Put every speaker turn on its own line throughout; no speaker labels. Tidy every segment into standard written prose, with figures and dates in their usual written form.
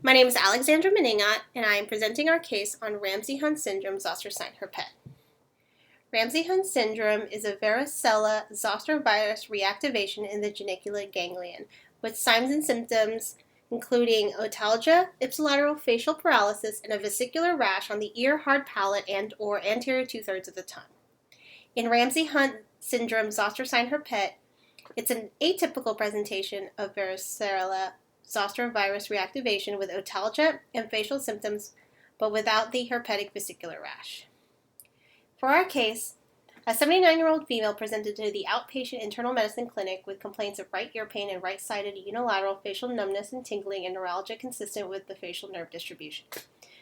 My name is Alexandra Meninga, and I am presenting our case on Ramsay-Hunt syndrome, Zoster Herpete. Ramsay-Hunt syndrome is a varicella zoster virus reactivation in the geniculate ganglion, with signs and symptoms including otalgia, ipsilateral facial paralysis, and a vesicular rash on the ear, hard palate, and/or anterior two-thirds of the tongue. In Ramsay-Hunt syndrome, Zoster Herpete, it's an atypical presentation of varicella zoster virus reactivation with otalgia and facial symptoms, but without the herpetic vesicular rash. For our case, a 79-year-old female presented to the outpatient internal medicine clinic with complaints of right ear pain and right-sided unilateral facial numbness and tingling and neuralgia consistent with the facial nerve distribution.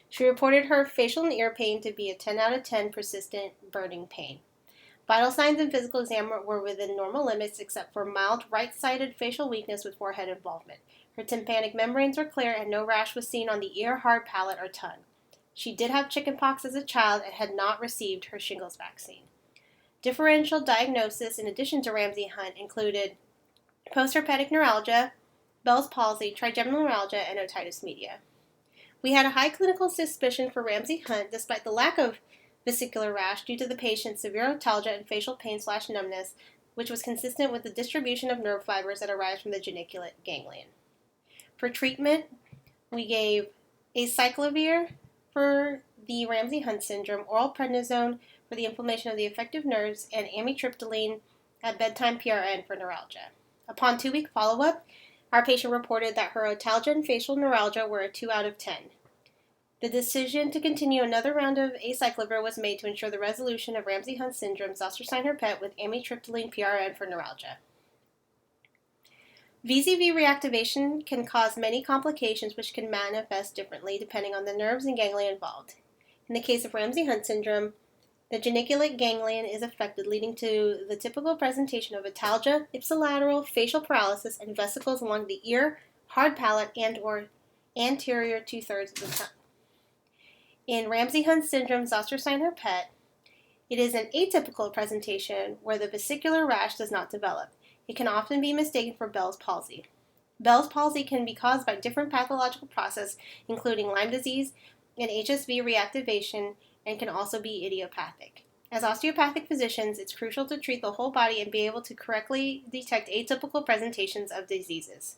She reported her facial and ear pain to be a 10 out of 10 persistent burning pain. Vital signs and physical exam were within normal limits except for mild right-sided facial weakness with forehead involvement. Her tympanic membranes were clear and no rash was seen on the ear, hard palate, or tongue. She did have chickenpox as a child and had not received her shingles vaccine. Differential diagnosis in addition to Ramsay-Hunt included postherpetic neuralgia, Bell's palsy, trigeminal neuralgia, and otitis media. We had a high clinical suspicion for Ramsay-Hunt despite the lack of vesicular rash due to the patient's severe otalgia and facial pain/numbness, which was consistent with the distribution of nerve fibers that arise from the geniculate ganglion. For treatment, we gave acyclovir for the Ramsay-Hunt syndrome, oral prednisone for the inflammation of the affective nerves, and amitriptyline at bedtime PRN for neuralgia. Upon 2-week follow-up, our patient reported that her otalgia and facial neuralgia were a 2 out of 10. The decision to continue another round of acyclovir was made to ensure the resolution of Ramsay-Hunt syndrome, Zoster Herpete, with amitriptyline PRN for neuralgia. VZV reactivation can cause many complications which can manifest differently depending on the nerves and ganglia involved. In the case of Ramsay-Hunt syndrome, the geniculate ganglion is affected, leading to the typical presentation of otalgia, ipsilateral facial paralysis, and vesicles along the ear, hard palate, and/or anterior two-thirds of the tongue. In Ramsay-Hunt syndrome, Zoster Herpete, it is an atypical presentation where the vesicular rash does not develop. It can often be mistaken for Bell's palsy. Bell's palsy can be caused by different pathological processes, including Lyme disease and HSV reactivation, and can also be idiopathic. As osteopathic physicians, it's crucial to treat the whole body and be able to correctly detect atypical presentations of diseases.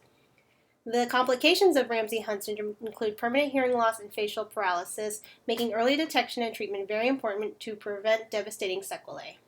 The complications of Ramsay-Hunt syndrome include permanent hearing loss and facial paralysis, making early detection and treatment very important to prevent devastating sequelae.